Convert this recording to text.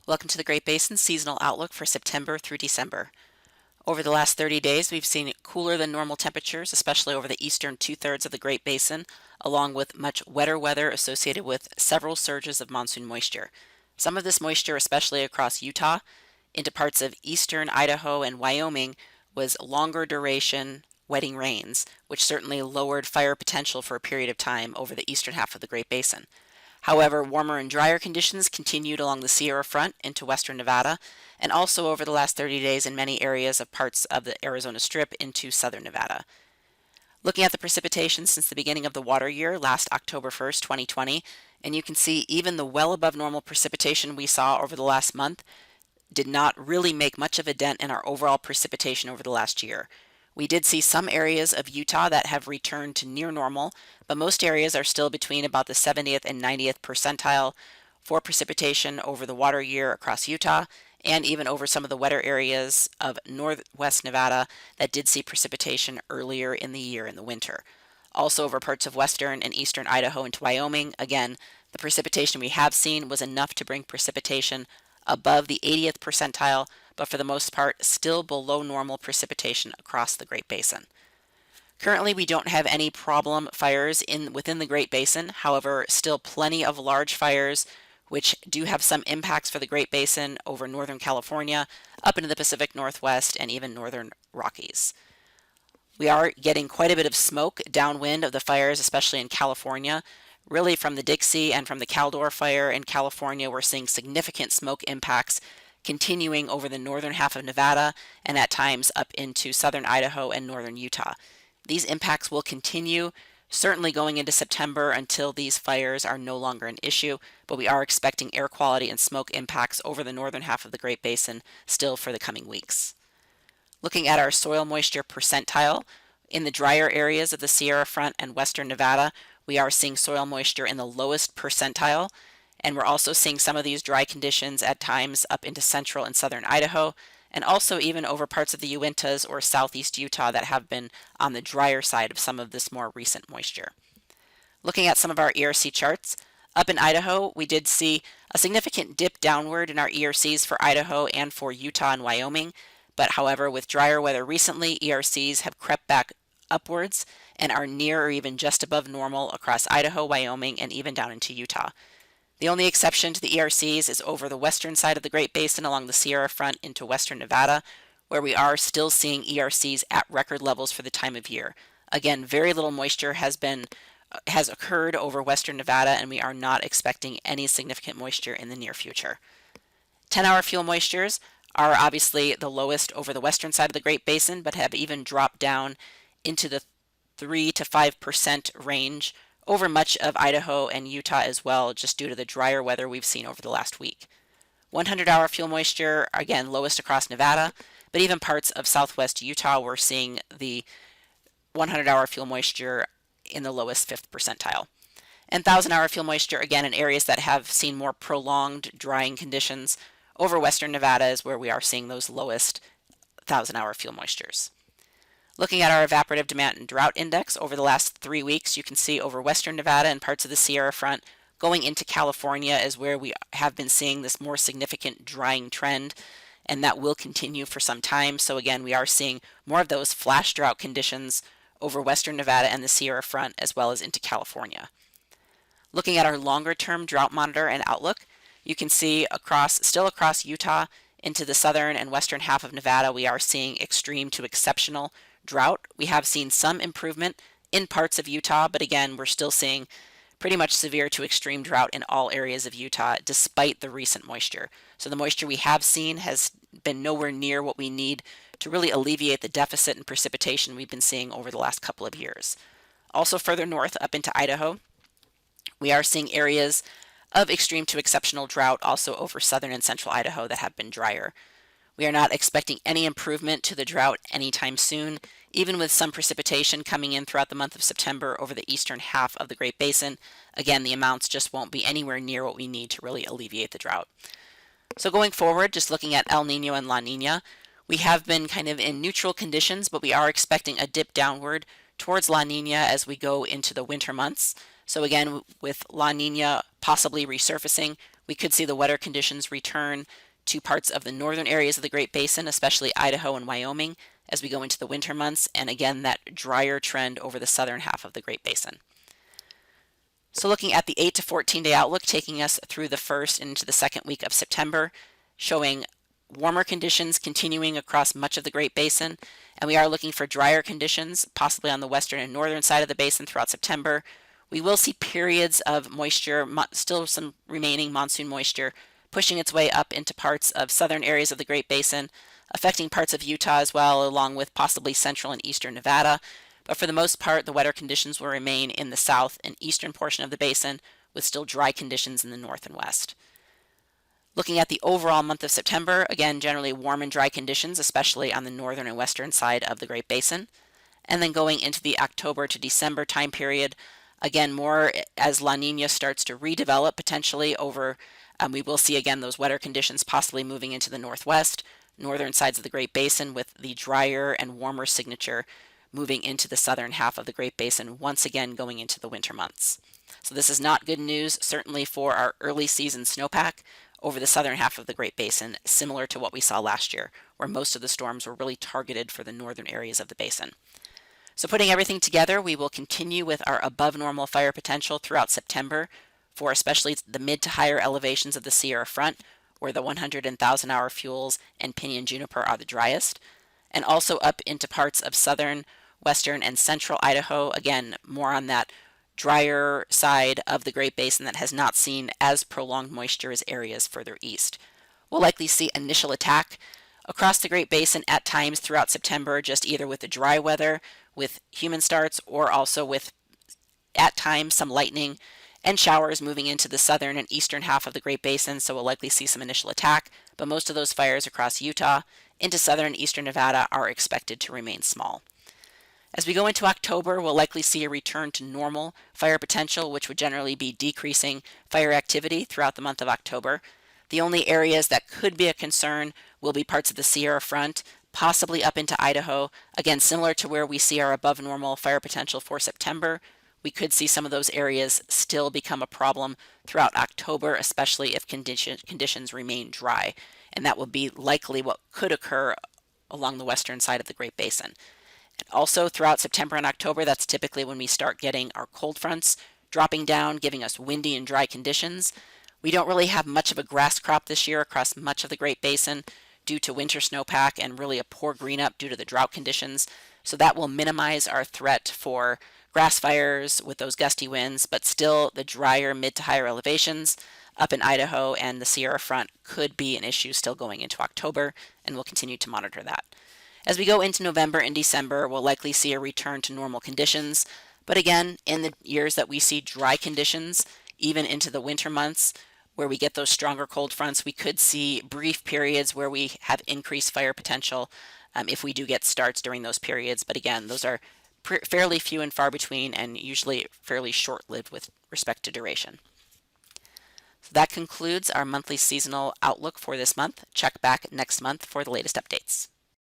Welcome to the Great Basin Seasonal Outlook for September through December. Over the last 30 days, we've seen cooler than normal temperatures, especially over the eastern two-thirds of the Great Basin, along with much wetter weather associated with several surges of monsoon moisture. Some of this moisture, especially across Utah, into parts of eastern Idaho and Wyoming, was longer duration wetting rains, which certainly lowered fire potential for a period of time over the eastern half of the Great Basin. However, warmer and drier conditions continued along the Sierra Front into western Nevada, and also over the last 30 days in many areas of parts of the Arizona Strip into southern Nevada. Looking at the precipitation since the beginning of the water year, last October 1st, 2020, and you can see even the well above normal precipitation we saw over the last month did not really make much of a dent in our overall precipitation over the last year. We did see some areas of Utah that have returned to near normal, but most areas are still between about the 70th and 90th percentile for precipitation over the water year across Utah, and even over some of the wetter areas of northwest Nevada that did see precipitation earlier in the year in the winter. Also over parts of western and eastern Idaho into Wyoming, again, the precipitation we have seen was enough to bring precipitation above the 80th percentile, but for the most part still below normal precipitation across the Great Basin. Currently, we don't have any problem fires within the Great Basin. However, still plenty of large fires which do have some impacts for the Great Basin over Northern California, up into the Pacific Northwest, and even Northern Rockies. We are getting quite a bit of smoke downwind of the fires, especially in California. Really from the Dixie and from the Caldor fire in California, we're seeing significant smoke impacts continuing over the northern half of Nevada and at times up into southern Idaho and northern Utah. These impacts will continue, certainly going into September until these fires are no longer an issue, but we are expecting air quality and smoke impacts over the northern half of the Great Basin still for the coming weeks. Looking at our soil moisture percentile, in the drier areas of the Sierra Front and western Nevada, we are seeing soil moisture in the lowest percentile, and we're also seeing some of these dry conditions at times up into central and southern Idaho, and also even over parts of the Uintas or southeast Utah that have been on the drier side of some of this more recent moisture. Looking at some of our ERC charts, up in Idaho, we did see a significant dip downward in our ERCs for Idaho and for Utah and Wyoming, but however, with drier weather recently, ERCs have crept back upwards and are near or even just above normal across Idaho, Wyoming, and even down into Utah. The only exception to the ERCs is over the western side of the Great Basin along the Sierra Front into western Nevada, where we are still seeing ERCs at record levels for the time of year. Again, very little moisture has occurred over western Nevada, and we are not expecting any significant moisture in the near future. 10-hour fuel moistures are obviously the lowest over the western side of the Great Basin, but have even dropped down into the 3 to 5% range over much of Idaho and Utah as well, just due to the drier weather we've seen over the last week. 100-hour fuel moisture, again, lowest across Nevada, but even parts of southwest Utah, we're seeing the 100-hour fuel moisture in the lowest 5th percentile. And 1,000-hour fuel moisture, again, in areas that have seen more prolonged drying conditions over western Nevada is where we are seeing those lowest 1,000-hour fuel moistures. Looking at our evaporative demand and drought index over the last 3 weeks, you can see over western Nevada and parts of the Sierra Front going into California is where we have been seeing this more significant drying trend, and that will continue for some time. So again, we are seeing more of those flash drought conditions over western Nevada and the Sierra Front as well as into California. Looking at our longer term drought monitor and outlook, you can see still across Utah into the southern and western half of Nevada, we are seeing extreme to exceptional drought. We have seen some improvement in parts of Utah, but again, we're still seeing pretty much severe to extreme drought in all areas of Utah despite the recent moisture. So the moisture we have seen has been nowhere near what we need to really alleviate the deficit in precipitation we've been seeing over the last couple of years. Also further north up into Idaho, we are seeing areas of extreme to exceptional drought also over southern and central Idaho that have been drier. We are not expecting any improvement to the drought anytime soon, even with some precipitation coming in throughout the month of September over the eastern half of the Great Basin. Again, the amounts just won't be anywhere near what we need to really alleviate the drought. So going forward, just looking at El Nino and La Nina, we have been kind of in neutral conditions, but we are expecting a dip downward towards La Nina as we go into the winter months. So again, with La Nina possibly resurfacing, we could see the wetter conditions return to parts of the northern areas of the Great Basin, especially Idaho and Wyoming, as we go into the winter months, and again, that drier trend over the southern half of the Great Basin. So looking at the 8 to 14 day outlook, taking us through the first and into the second week of September, showing warmer conditions continuing across much of the Great Basin, and we are looking for drier conditions, possibly on the western and northern side of the basin throughout September. We will see periods of moisture, still some remaining monsoon moisture, pushing its way up into parts of southern areas of the Great Basin, affecting parts of Utah as well, along with possibly central and eastern Nevada. But for the most part, the wetter conditions will remain in the south and eastern portion of the basin, with still dry conditions in the north and west. Looking at the overall month of September, again, generally warm and dry conditions, especially on the northern and western side of the Great Basin. And then going into the October to December time period, again, more as La Nina starts to redevelop potentially over, we will see again those wetter conditions possibly moving into the northwest, northern sides of the Great Basin, with the drier and warmer signature moving into the southern half of the Great Basin, once again going into the winter months. So this is not good news, certainly for our early season snowpack over the southern half of the Great Basin, similar to what we saw last year, where most of the storms were really targeted for the northern areas of the basin. So putting everything together, we will continue with our above normal fire potential throughout September for especially the mid to higher elevations of the Sierra Front, where the 100 and 1,000-hour fuels and pinyon juniper are the driest, and also up into parts of southern, western, and central Idaho. Again, more on that drier side of the Great Basin that has not seen as prolonged moisture as areas further east. We'll likely see initial attack across the Great Basin at times throughout September, just either with the dry weather, with human starts, or also with, at times, some lightning and showers moving into the southern and eastern half of the Great Basin, so we'll likely see some initial attack, but most of those fires across Utah into southern and eastern Nevada are expected to remain small. As we go into October, we'll likely see a return to normal fire potential, which would generally be decreasing fire activity throughout the month of October. The only areas that could be a concern will be parts of the Sierra Front, possibly up into Idaho. Again, similar to where we see our above normal fire potential for September, we could see some of those areas still become a problem throughout October, especially if conditions remain dry. And that will be likely what could occur along the western side of the Great Basin. And also throughout September and October, that's typically when we start getting our cold fronts dropping down, giving us windy and dry conditions. We don't really have much of a grass crop this year across much of the Great Basin due to winter snowpack and really a poor green up due to the drought conditions. So that will minimize our threat for grass fires with those gusty winds, but still the drier mid to higher elevations up in Idaho and the Sierra Front could be an issue still going into October, and we'll continue to monitor that. As we go into November and December, we'll likely see a return to normal conditions, but again, in the years that we see dry conditions, even into the winter months, where we get those stronger cold fronts, we could see brief periods where we have increased fire potential if we do get starts during those periods. But again, those are fairly few and far between and usually fairly short-lived with respect to duration. So that concludes our monthly seasonal outlook for this month. Check back next month for the latest updates.